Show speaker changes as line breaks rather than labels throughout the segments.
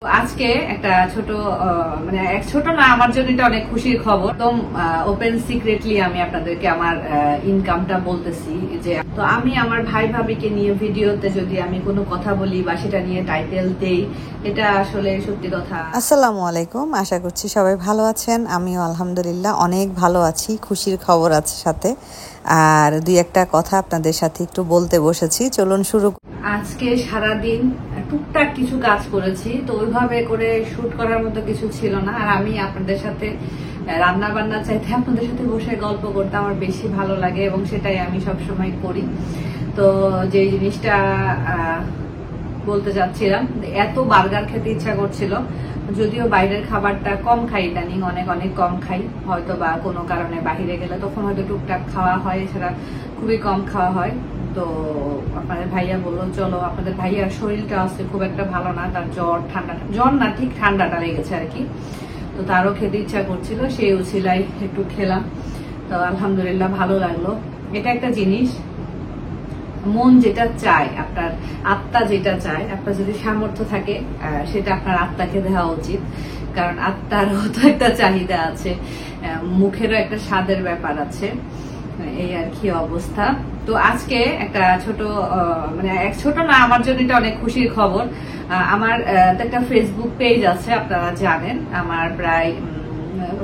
আজকে একটা ছোট মানে ছোট না, আমার জন্য এটা অনেক খুশির খবর। একদম ওপেন সিক্রেটলি আমি আপনাদেরকে আমার ইনকামটা বলতেছি যে তো আমি আমার ভাই ভাবিকে নিয়ে ভিডিওতে যদি আমি কোনো কথা বলি বা সেটা নিয়ে টাইটেল দেই, এটা আসলে সত্যি কথা।
আসসালামু আলাইকুম, আশা করছি সবাই ভালো আছেন। আমিও আলহামদুলিল্লাহ অনেক ভালো আছি। খুশির খবর আছে সাথে, আর দুই একটা কথা আপনাদের সাথে একটু বলতে বসেছি। চলুন শুরু।
আজকে সারাদিন টুকটাক কিছু কাজ করেছি, তো ওইভাবে করে শুট করার মতো কিছু ছিল না। আর আমি আপনাদের সাথে রান্না বান্না চাইতে আপনাদের সাথে বসে গল্প করতে আমার বেশি ভালো লাগে এবং সেটাই আমি সবসময় করি। তো যে জিনিসটা বলতে যাচ্ছিলাম, এত বার্গার খেতে ইচ্ছা করছিল, যদিও বাইরের খাবারটা কম খাই, ইদানিং অনেক অনেক কম খাই, হয়তো বা কোনো কারণে বাহিরে গেলে তখন হয়তো টুকটাক খাওয়া হয়, এছাড়া খুবই কম খাওয়া হয়। তো আপনাদের ভাইয়া বললো চলো, আপনাদের ভাইয়ার শরীরটা আছে খুব একটা ভালো না, তার জ্বর না ঠিক ঠান্ডাটা লেগেছে আর কি। তো তারও খেতে ইচ্ছা করছিল, সেই উছিলাই একটু খেলাম। তো আলহামদুলিল্লাহ ভালো লাগলো। এটা একটা জিনিস, মন যেটা চায়, আপনার আত্মা যেটা চায়, আপনার যদি সামর্থ্য থাকে সেটা আপনার আত্মাকে দেওয়া উচিত, কারণ আত্মারও তো একটা চাহিদা আছে, মুখেরও একটা স্বাদের ব্যাপার আছে, এই আর কি অবস্থা। তো আজকে একটা ছোট মানে ছোট না, আমার জন্য এটা অনেক খুশির খবর। আমার একটা ফেসবুক পেজ আছে, আপনারা জানেন, আমার প্রায়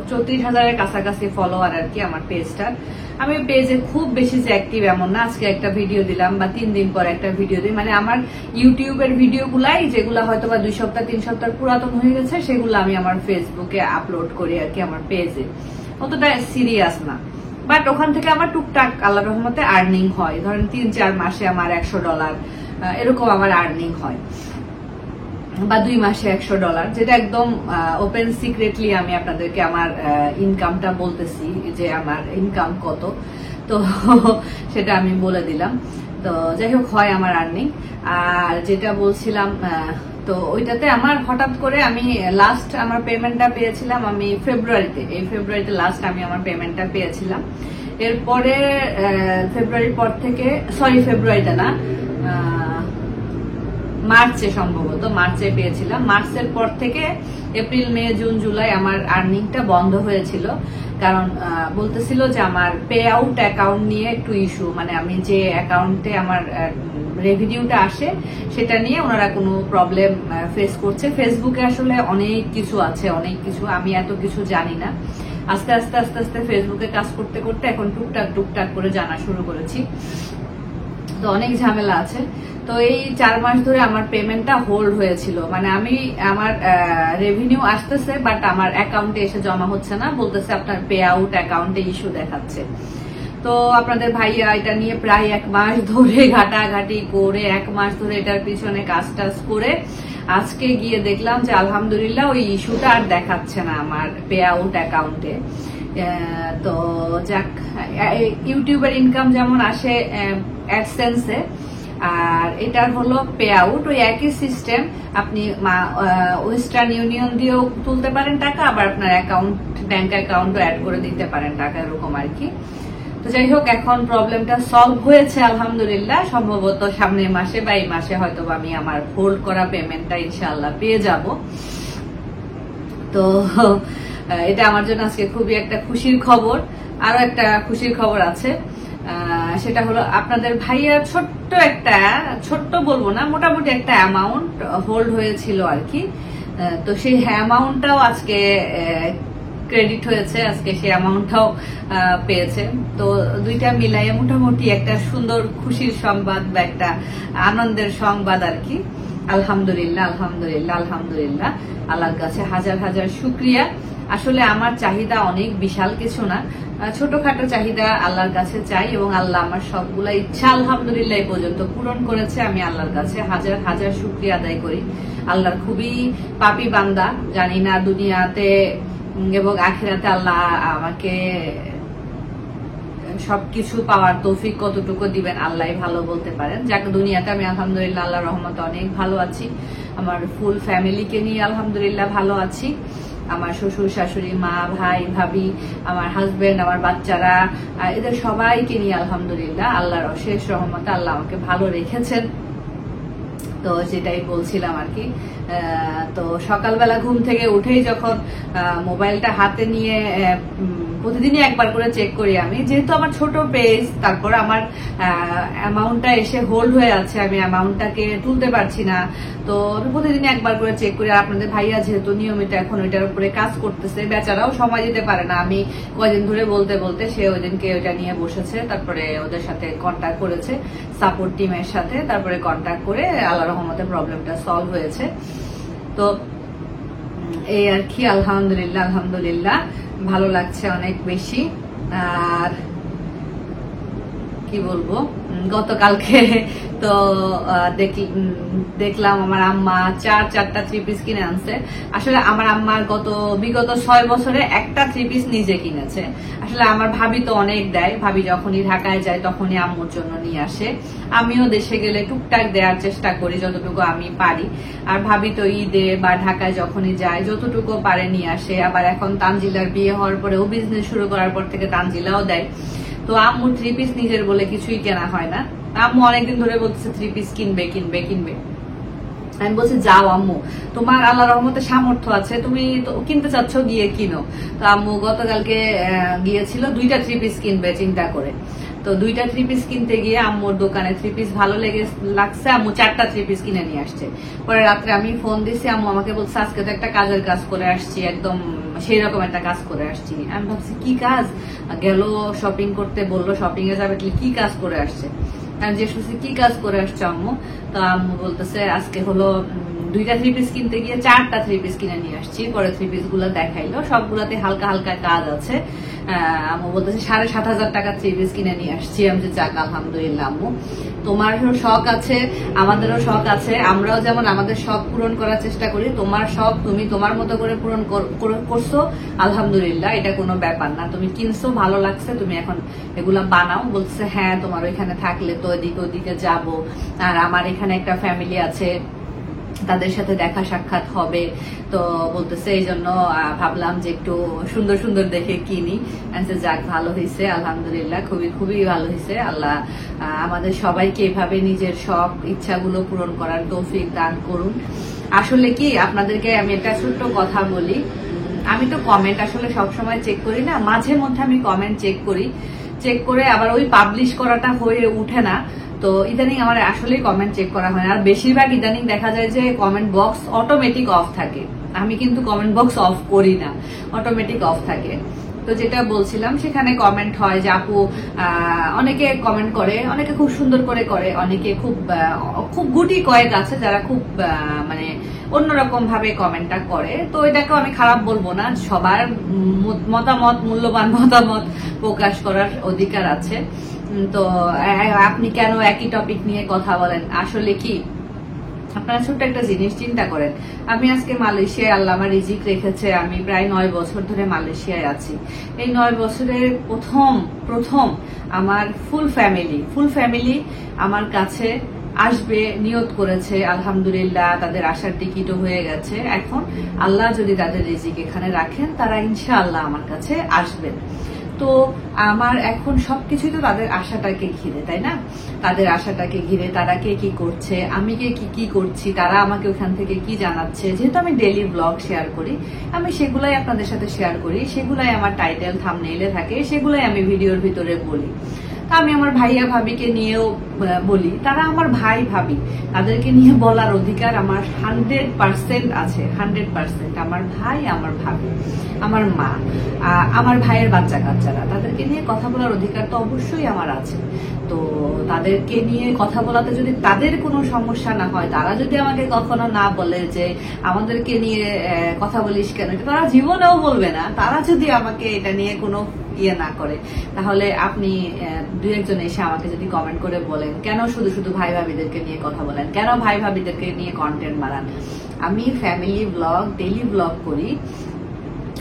34,000-এর কাছাকাছি ফলোয়ার আর কি আমার পেজটার। আমি পেজে খুব বেশি যে অ্যাক্টিভ এমন না, আজকে একটা ভিডিও দিলাম বা 3 দিন পর একটা ভিডিও দিই, মানে আমার ইউটিউবের ভিডিও গুলাই যেগুলো হয়তো বা 2 সপ্তাহ 3 সপ্তাহ পুরাতন হয়ে গেছে, সেগুলো আমি আমার ফেসবুকে আপলোড করি আর কি আমার পেজে। অতটা সিরিয়াস না, বাট ওখান থেকে আমার টুকটাক আল্লাহর রহমতে আর্নিং হয়। ধরেন 3-4 মাসে আমার $100 এরকম আমার আর্নিং হয়, বা 2 মাসে $100, যেটা একদম ওপেন সিক্রেটলি আমি আপনাদেরকে আমার ইনকামটা বলতেছি যে আমার ইনকাম কত, তো সেটা আমি বলে দিলাম। তো যাই হোক, হয় আমার আর্নিং। আর যেটা বলছিলাম, তো ওইটাতে আমার হঠাৎ করে আমি লাস্ট আমার পেমেন্টটা পেয়েছিলাম আমি ফেব্রুয়ারিতে লাস্ট আমি আমার পেমেন্টটা পেয়েছিলাম। এরপরে ফেব্রুয়ারির পর থেকে, ফেব্রুয়ারিতে না, মার্চে, সম্ভবত মার্চে পেয়েছিলাম। মার্চের পর থেকে এপ্রিল, মে, জুন, জুলাই আমার আর্নিংটা বন্ধ হয়েছিল, কারণ বলতেছিল যে আমার পে আউট অ্যাকাউন্ট নিয়ে একটু ইস্যু, মানে আমি যে অ্যাকাউন্টে আমার রেভিনিউটা আসে সেটা নিয়ে ওনারা কোনো প্রবলেম ফেস করছে। ফেসবুকে আসলে অনেক কিছু আছে, অনেক কিছু, আমি এত কিছু জানি না। আস্তে আস্তে আস্তে আস্তে ফেসবুকে কাজ করতে করতে এখন টুকটাক করে জানা শুরু করেছি। তো অনেক ঝামেলা আছে। তো এই 4 মাস ধরে আমার পেমেন্টটা হোল্ড হয়েছিল, মানে আমি আমার রেভিনিউ আসতেছে বাট আমার অ্যাকাউন্টে এসে জমা হচ্ছে না, বলতেছে আপনার পে আউট অ্যাকাউন্টে ইস্যু দেখাচ্ছে। তো আপনাদের ভাইয়া এটা নিয়ে প্রায় 1 মাস ধরে ঘাটাঘাটি করে, 1 মাস ধরে এটার পিছনে কাজ করে আজকে গিয়ে দেখলাম যে আলহামদুলিল্লাহ ওই ইস্যুটা আর দেখাচ্ছে না আমার পে আউট অ্যাকাউন্টে। তো যাক, ইউটিউবের ইনকাম যেমন আসে অ্যাডসেন্সে, আর এটার হলো পে আউট, ওই একই সিস্টেম। আপনি ওয়েস্টার্ন ইউনিয়ন দিয়েও তুলতে পারেন টাকা, আবার আপনার ব্যাংক অ্যাকাউন্টও অ্যাড করে দিতে পারেন টাকা, এরকম আর কি। তো যাই হোক, এখন প্রবলেমটা সলভ হয়েছে আলহামদুলিল্লাহ। সম্ভবত সামনের মাসে বা এই মাসে হয়তো আমি আমার হোল্ড করা পেমেন্টটা ইনশাআল্লাহ পেয়ে যাব। তো এটা আমার জন্য আজকে খুবই একটা খুশির খবর। আরো একটা খুশির খবর আছে, সেটা হলো আপনাদের ভাইয়ার ছোট্ট বলবো না, মোটামুটি একটা অ্যামাউন্ট হোল্ড হয়েছিল আর কি। তো সেই অ্যামাউন্টটাও আজকে ক্রেডিট হয়েছে, আজকে সেই অ্যামাউন্টটাও পেয়েছে। তো দুইটা মিলাইয়ে মোটামুটি একটা সুন্দর খুশির সংবাদ বা একটা আনন্দের সংবাদ আর কি। আলহামদুলিল্লাহ আলহামদুলিল্লাহ আলহামদুলিল্লাহ, আল্লাহর কাছে হাজার হাজার শুকরিয়া। আসলে আমার চাহিদা অনেক বিশাল কিছু না, ছোটখাটো চাহিদা আল্লাহর কাছে চাই, এবং আল্লাহ আমার সবগুলা ইচ্ছা আলহামদুলিল্লাহ এই পর্যন্ত পূরণ করেছে। আমি আল্লাহর কাছে হাজার হাজার শুকরিয়া আদায় করি। আল্লাহর খুবই পাপী বান্দা, জানি না দুনিয়াতে এবং আখিরাতে আল্লাহ আমাকে সবকিছু পাওয়ার তৌফিক কতটুকু দিবেন আল্লাহ ভালো বলতে পারেন। যাক, দুনিয়াতে আমি আলহামদুলিল্লাহ আল্লাহর রহমতে অনেক ভালো আছি, আমার ফুল ফ্যামিলিকে নিয়ে আলহামদুলিল্লাহ ভালো আছি। আমার শ্বশুর শাশুড়ি, মা, ভাই, ভাবি, আমার হাজবেন্ড, আমার বাচ্চারা, এদের সবাইকে নিয়ে আলহামদুলিল্লাহ আল্লাহর অশেষ রহমতে আল্লাহ আমাকে ভালো রেখেছেন। তো যেটাই বলছিলাম আর কি। তো সকালবেলা ঘুম থেকে উঠেই যখন মোবাইলটা হাতে নিয়ে প্রতিদিনই একবার করে চেক করি আমি, যেহেতু আমার ছোট পেজ, তারপর আমার অ্যামাউন্টটা এসে হোল্ড হয়ে আছে, আমি অ্যামাউন্টটাকে তুলতে পারছি না, তো আমি প্রতিদিনই একবার করে চেক করি। আর আপনাদের ভাইয়া যেহেতু নিয়মিত এখন ওইটার উপরে কাজ করতেছে, বেচারাও সময় দিতে পারে না, আমি কয়দিন ধরে বলতে বলতে সে ওই দিনকে ওইটা নিয়ে বসেছে, তারপরে ওদের সাথে কন্ট্যাক্ট করেছে সাপোর্ট টিমের সাথে, তারপরে কন্ট্যাক্ট করে আল্লাহর রহমতে প্রবলেমটা সলভ হয়েছে। তো এই আর কি, আলহামদুলিল্লাহ আলহামদুলিল্লাহ ভালো লাগছে অনেক বেশি। আর কি বলবো, গতকালকে তো দেখলাম আমার আম্মা চারটা 3 পিস কিনে আনছে। আসলে আমার আম্মার বিগত 6 বছরে একটা 3 পিস নিজে কিনেছে। আসলে আমার ভাবি তো অনেক দেয়, ভাবি যখনই ঢাকায় যায় তখনই আম্মুর জন্য নিয়ে আসে, আমিও দেশে গেলে টুকটাক দেওয়ার চেষ্টা করি যতটুকু আমি পারি। আর ভাবি তো ঈদে বা ঢাকায় যখনই যায় যতটুকু পারে নিয়ে আসে। আবার এখন তানজিলার বিয়ে হওয়ার পরে, ও বিজনেস শুরু করার পর থেকে তানজিলাও দেয়। তো আম্মু 3 পিস নিজের বলে কিছুই কেনা হয় না। আম্মু অনেকদিন ধরে বলতেছে 3 পিস কিনবে কিনবে কিনবে। আমি বলছি যাও আম্মু, তোমার আল্লাহর রহমতে সামর্থ্য আছে, তুমি তো কিনতে চাচ্ছ, গিয়ে কিনো। তো আম্মু গতকালকে গিয়েছিল 2টা 3 পিস কিনবে চিন্তা করে। তো 2টা 3 পিস কিনতে গিয়ে আম্মুর দোকানে 3 পিস ভালো লাগছে, আম্মু 4টা 3 পিস কিনে নিয়ে আসছে। পরে রাত্রে আমি ফোন দিছি, আম্মু আমাকে বলছে আজকে তো একটা কাজের কাজ করে আসছি, একদম সেই রকম একটা কাজ করে আসছি। আমি ভাবছি কি কাজ, গেল শপিং করতে, বললো শপিং এ যাবে, কি কাজ করে আসছে। আমি জিজ্ঞেস করছি কি কাজ করে আসছে আম্মু, তো আম্মু বলতেছে আজকে হলো 2টা 3 পিস কিনতে গিয়ে 4টা 3 পিস কিনে নিয়ে আসছি। পরে 3 পিস গুলো দেখাইলো, সবগুলাতে হালকা হালকা কাজ আছে। আম্মু বলতেছে 7,500 টাকা 3 পিস কিনে নিয়ে আসছি। আমি যে যাক আলহামদুলিল্লাহ আম্মু, তোমারও শখ আছে, আমাদেরও শখ আছে, আমরাও যেমন আমাদের শখ পূরণ করার চেষ্টা করি, তোমার শখ তুমি তোমার মতো করে পূরণ করছো, আলহামদুলিল্লাহ, এটা কোনো ব্যাপার না। তুমি কিনছো, ভালো লাগছে, তুমি এখন এগুলা বানাও। বলছে হ্যাঁ, তোমার ওইখানে থাকলে তো ওদিকে যাবো, আর আমার এখানে একটা ফ্যামিলি আছে, তাদের সাথে দেখা সাক্ষাৎ হবে। তো বলতেছে এই জন্য ভাবলাম যে একটু সুন্দর সুন্দর দেখে কিনি। যাক ভালো হয়েছে, আলহামদুলিল্লাহ, খুবই খুবই ভালো হয়েছে। আল্লাহ আমাদের সবাইকে এভাবে নিজের শখ ইচ্ছাগুলো পূরণ করার তৌফিক দান করুন। আসলে কি আপনাদেরকে আমি একটা ছোট্ট কথা বলি, আমি তো কমেন্ট আসলে সবসময় চেক করি না, মাঝে মধ্যে আমি কমেন্ট চেক করে আবার ওই পাবলিশ করাটা হয়ে উঠে না। তো ইদানিং আমার আসলে কমেন্ট চেক করা হয় না, আর বেশিরভাগ ইদানিং দেখা যায় যে কমেন্ট বক্স অটোমেটিক অফ থাকে। আমি কিন্তু কমেন্ট বক্স অফ করি না, অটোমেটিক অফ থাকে। তো যেটা বলছিলাম, সেখানে কমেন্ট হয় যে আপু অনেকে কমেন্ট করে, অনেকে খুব সুন্দর করে, অনেকে খুব গুটি কয়েক আছে যারা খুব মানে অন্যরকম ভাবে কমেন্টটা করে। তো এটাকেও আমি খারাপ বলবো না, সবার মতামত, মূল্যবান মতামত প্রকাশ করার অধিকার আছে। তো আপনি কেন একই টপিক নিয়ে কথা বলেন? আসলে কি আপনারা ছোট্ট একটা জিনিস চিন্তা করেন, আমি আজকে মালয়েশিয়ায়, আল্লাহ আমার রিজিক রেখেছে, আমি প্রায় 9 বছর ধরে মালয়েশিয়ায় আছি। এই 9 বছরের প্রথম আমার ফুল ফ্যামিলি আমার কাছে আসবে নিয়ত করেছে, আলহামদুলিল্লাহ তাদের আসার টিকিটও হয়ে গেছে। এখন আল্লাহ যদি তাদের রিজিক এখানে রাখেন, তারা ইনশাআল্লাহ আমার কাছে আসবেন। তো আমার এখন সবকিছুই তো তাদের আশাটাকে ঘিরে, তাই না? তাদের আশাটাকে ঘিরে তারা কে কি করছে, আমি কে কি করছি, তারা আমাকে ওখান থেকে কি জানাচ্ছে। যেহেতু আমি ডেইলি ব্লগ শেয়ার করি, আমি সেগুলাই আপনাদের সাথে শেয়ার করি, সেগুলাই আমার টাইটেল থাম্বনেইলে থাকে, সেগুলাই আমি ভিডিওর ভিতরে বলি। আমি আমার ভাইয়া ভাবিকে নিয়েও বলি, তারা আমার ভাই ভাবি, তাদেরকে নিয়ে বলার অধিকার আমার 100% আছে, 100%। আমার ভাই, আমার ভাবি, আমার মা, আমার ভাইয়ের বাচ্চা কাচ্চারা, তাদেরকে নিয়ে কথা বলার অধিকার তো অবশ্যই আমার আছে। তো তাদেরকে নিয়ে কথা বলাতে যদি তাদের কোনো সমস্যা না হয়, তারা যদি আমাকে কখনো না বলে যে আমাদেরকে নিয়ে কথা বলিস কেন, এটা তারা জীবনেও বলবে না। তারা যদি আমাকে এটা নিয়ে কোনো ইয়ে না করে, তাহলে আপনি 2-1 এসে আমাকে যদি কমেন্ট করে বলেন কেন শুধু ভাই ভাবিদেরকে নিয়ে কথা বলেন, কেন ভাই ভাবিদেরকে নিয়ে কন্টেন্ট বানান। আমি ফ্যামিলি ব্লগ, ডেইলি ব্লগ করি,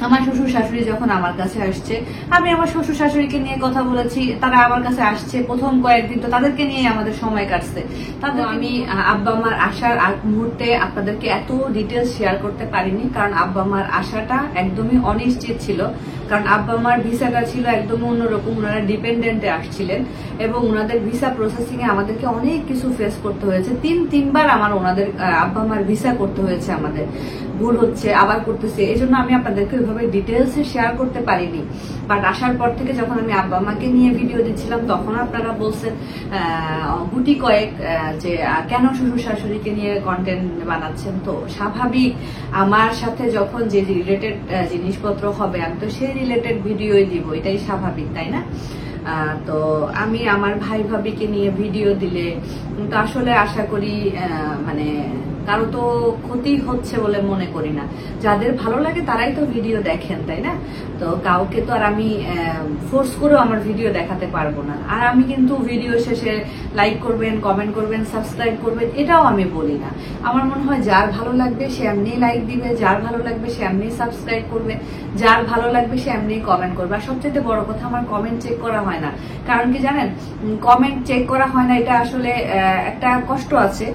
আমার শ্বশুর শাশুড়ি যখন আমার কাছে আসছে, আমি আমার শ্বশুর শাশুড়িকে নিয়ে কথা বলেছি, তারা আমার কাছে আসছে প্রথম কয়েকদিন, তো তাদেরকে নিয়ে আমাদের সময় কাটছে। তাদের আমি আব্বা আমার আসার আগ মুহূর্তে আপনাদেরকে এত ডিটেলস শেয়ার করতে পারিনি, কারণ আব্বা আমার আসাটা একদমই অনিশ্চিত ছিল। কারণ আব্বা আমার ভিসাটা ছিল একদমই অন্যরকম, ওনারা ডিপেন্ডেন্টে আসছিলেন এবং ওনাদের ভিসা প্রসেসিং এ আমাদেরকে অনেক কিছু ফেস করতে হয়েছে। তিনবার আমার ওনাদের আব্বা আমার ভিসা করতে হয়েছে, আমাদের ভুল হচ্ছে আবার করতেছে, এই জন্য আমি আপনাদেরকে ওইভাবে ডিটেলসে শেয়ার করতে পারিনি। বাট আসার পর থেকে যখন আমি আব্বা আমাকে নিয়ে ভিডিও দিচ্ছিলাম, তখন আপনারা বলছেন গুটি কয়েক যে কেন শ্বশুর শাশুড়িকে নিয়ে কন্টেন্ট বানাচ্ছেন। তো স্বাভাবিক, আমার সাথে যখন যে রিলেটেড জিনিসপত্র হবে আমি তো সেই রিলেটেড ভিডিওই দিব, এটাই স্বাভাবিক, তাই না? তো আমি আমার ভাই ভাবিকে নিয়ে ভিডিও দিলে তো আসলে আশা করি মানে কারো তো ক্ষতি হচ্ছে বলে মনে করি না। যাদের ভালো লাগে তারাই তো ভিডিও দেখেন, তাই না? তো কাউকে তো আর আমি ফোর্স করেও আমার ভিডিও দেখাতে পারবো না। আর আমি কিন্তু ভিডিও শেষে লাইক করবেন, কমেন্ট করবেন, সাবস্ক্রাইব করবেন এটাও আমি বলি না। আমার মনে হয় যার ভালো লাগবে সে এমনি লাইক দিবে, যার ভালো লাগবে সে এমনি সাবস্ক্রাইব করবে, যার ভালো লাগবে সে এমনি কমেন্ট করবে। আর সবচেয়ে বড় কথা, আমার কমেন্ট চেক করা হয় না। কারণ কি জানেন, কমেন্ট চেক করা হয় না, এটা আসলে একটা কষ্ট আছে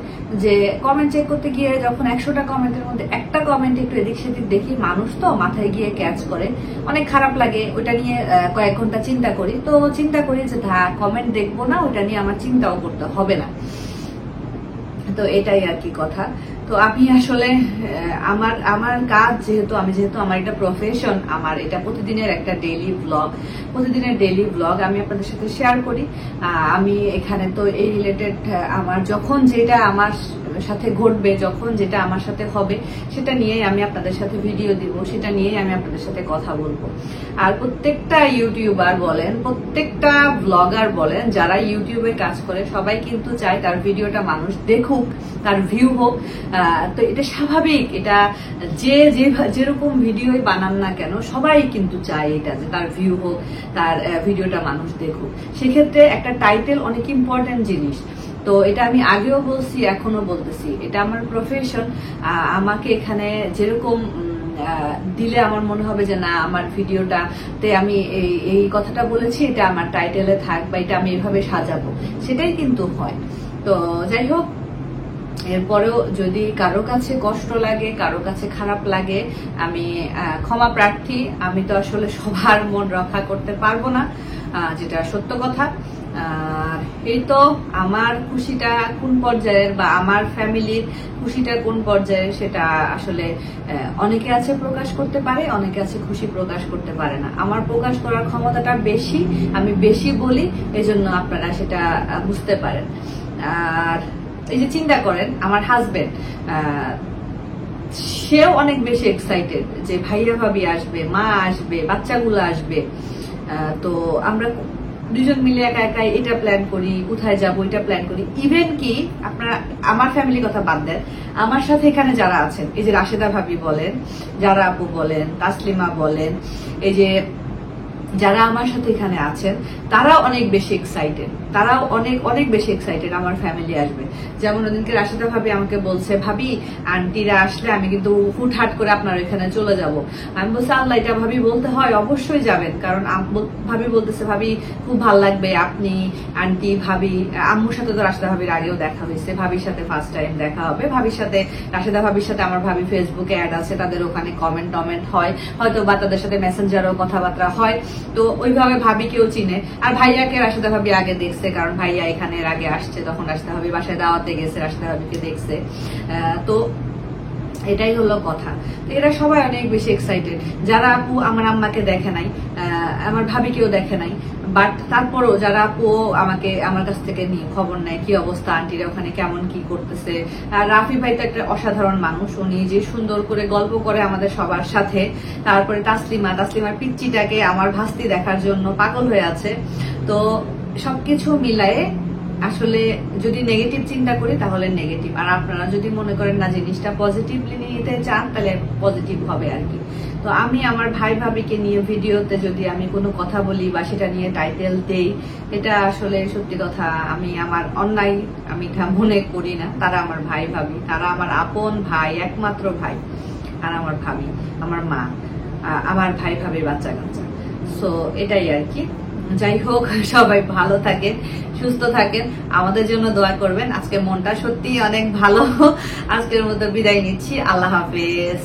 যে কমেন্ট চেক করতে গিয়ে যখন 100টা কমেন্টের মধ্যে একটা কমেন্ট একটু এদিক সেদিক দেখি, মানুষ তো মাথায় গিয়ে ক্যাচ করে, অনেক খারাপ লাগে। ওটা নিয়ে কয়েক ঘন্টা চিন্তা করি, তো চিন্তা করি যে কমেন্ট দেখবো না, ওটা নিয়ে আমার চিন্তাও করতে হবে না। তো এটাই আর কি কথা। তো আমি আসলে আমার কাজ যেহেতু আমার এটা প্রফেশন, আমার এটা প্রতিদিনের একটা ডেইলি ব্লগ আমি আপনাদের সাথে শেয়ার করি। আমি এখানে তো এই রিলেটেড আমার যখন যেটা আমার সাথে ঘটবে, যখন যেটা আমার সাথে হবে সেটা নিয়েই আমি আপনাদের সাথে ভিডিও দিব, সেটা নিয়েই আমি আপনাদের সাথে কথা বলবো। আর প্রত্যেকটা ইউটিউবার বলেন, প্রত্যেকটা ব্লগার বলেন, যারা ইউটিউবে কাজ করে সবাই কিন্তু চায় তার ভিডিওটা মানুষ দেখুক, তার ভিউ হোক। তো এটা স্বাভাবিক, এটা যেরকম ভিডিওই বানান না কেন সবাই কিন্তু চায় এটা, যে তার ভিউ হোক, তার ভিডিওটা মানুষ দেখুক। সেক্ষেত্রে একটা টাইটেল অনেক ইম্পর্টেন্ট জিনিস। তো এটা আমি আগেও বলছি, এখনো বলতেছি, এটা আমার প্রফেশন। আমাকে এখানে যেরকম দিলে আমার মনে হবে যে না, আমার ভিডিওটাতে আমি এই কথাটা বলেছি, এটা আমার টাইটেলে থাক, বা এটা আমি এভাবে সাজাবো, সেটাই কিন্তু হয়। তো যাই হোক, এরপরেও যদি কারো কাছে কষ্ট লাগে, কারো কাছে খারাপ লাগে, আমি ক্ষমা প্রার্থী। আমি তো আসলে সবার মন রক্ষা করতে পারবো না, যেটা সত্য কথা। এই তো আমার খুশিটা কোন পর্যায়ের, বা আমার ফ্যামিলির খুশিটা কোন পর্যায়ের, সেটা আসলে অনেকে আছে প্রকাশ করতে পারে, অনেকে আছে খুশি প্রকাশ করতে পারে না। আমার প্রকাশ করার ক্ষমতাটা বেশি, আমি বেশি বলি, এজন্য আপনারা সেটা বুঝতে পারেন। আর এই যে চিন্তা করেন, আমার হাজবেন্ড সেও অনেক বেশি এক্সাইটেড যে ভাইয়া ভাবি আসবে, মা আসবে, বাচ্চাগুলো আসবে। তো আমরা দুজন মিলে একা একাই এটা প্ল্যান করি, কোথায় যাবো এটা প্ল্যান করি। ইভেন কি আপনারা আমার ফ্যামিলির কথা বাদ দেন, আমার সাথে এখানে যারা আছেন, এই যে রাশেদা ভাবি বলেন, যারা আপু বলেন, তাসলিমা বলেন, এই যে যারা আমার সাথে এখানে আছেন, তারাও অনেক বেশি এক্সাইটেড, তারাও অনেক বেশি এক্সাইটেড আমার ফ্যামিলি আসবে। যেমন ওদিনকে রাশেদা ভাবি আমাকে বলছে, ভাবি আন্টিরা আসলে আমি কিন্তু হুটহাট করে আপনার ওইখানে চলে যাব। আমি বলছি, আল্লাহ, এটা ভাবি বলতে হয়, অবশ্যই যাবেন। কারণ ভাবি বলতেছে, ভাবি খুব ভাল লাগবে, আপনি আন্টি ভাবি। আম্মুর সাথে তো রাশেদা ভাবির আগেও দেখা হয়েছে, ভাবির সাথে ফার্স্ট টাইম দেখা হবে। ভাবির সাথে, রাশেদা ভাবির সাথে আমার ভাবি ফেসবুকে অ্যাড আছে, তাদের ওখানে কমেন্ট হয়, হয়তো বা তাদের সাথে মেসেঞ্জারও কথাবার্তা হয়। তো ওইভাবে ভাবিকেও চিনে। আর ভাইয়াকে রাশেদা ভাবি আগে দেখছে, কারণ ভাইয়া এখানে এর আগে আসছে, তখন রাশেদা ভাবি বাসায় দাওয়াতে গেছে, রাশেদা ভাবিকে দেখছে। তো এটাই হলো কথা। তো এরা সবাই অনেক বেশি এক্সাইটেড। যারা আপু আমার আম্মাকে দেখে নাই, আমার ভাবিকেও দেখে নাই, বাট তারপরও যারা আপু আমার কাছ থেকে নিয়ে খবর নেয়, কি অবস্থা, আন্টিরা ওখানে কেমন কি করতেছে। রাফি ভাই তো একটা অসাধারণ মানুষ, উনি যে সুন্দর করে গল্প করে আমাদের সবার সাথে। তারপরে তাসলিমার পিচ্চিটাকে আমার ভাস্তি দেখার জন্য পাগল হয়ে আছে। তো সবকিছু মিলায়ে আসলে যদি নেগেটিভ চিন্তা করি তাহলে নেগেটিভ, আর আপনারা যদি মনে করেন না জিনিসটা পজিটিভলি নিতে চান তাহলে পজিটিভ হবে আর কি। তো আমি আমার ভাই ভাবিকে নিয়ে ভিডিওতে যদি আমি কোনো কথা বলি বা সেটা নিয়ে টাইটেল দেই, এটা আসলে সত্যি কথা আমি আমার অন্যায় আমি এটা মনে করি না। তারা আমার ভাই ভাবি, তারা আমার আপন ভাই, একমাত্র ভাই। আর আমার ভাবি, আমার মা। আবার ভাই ভাবির বাচ্চা কাচ্চা। সো এটাই আর কি। যাই হোক, সবাই ভালো থাকেন, সুস্থ থাকেন, আমাদের জন্য দোয়া করবেন। আজকে মনটা সত্যি অনেক ভালো। আজকের মতো বিদায় নিচ্ছি, আল্লাহ হাফেজ।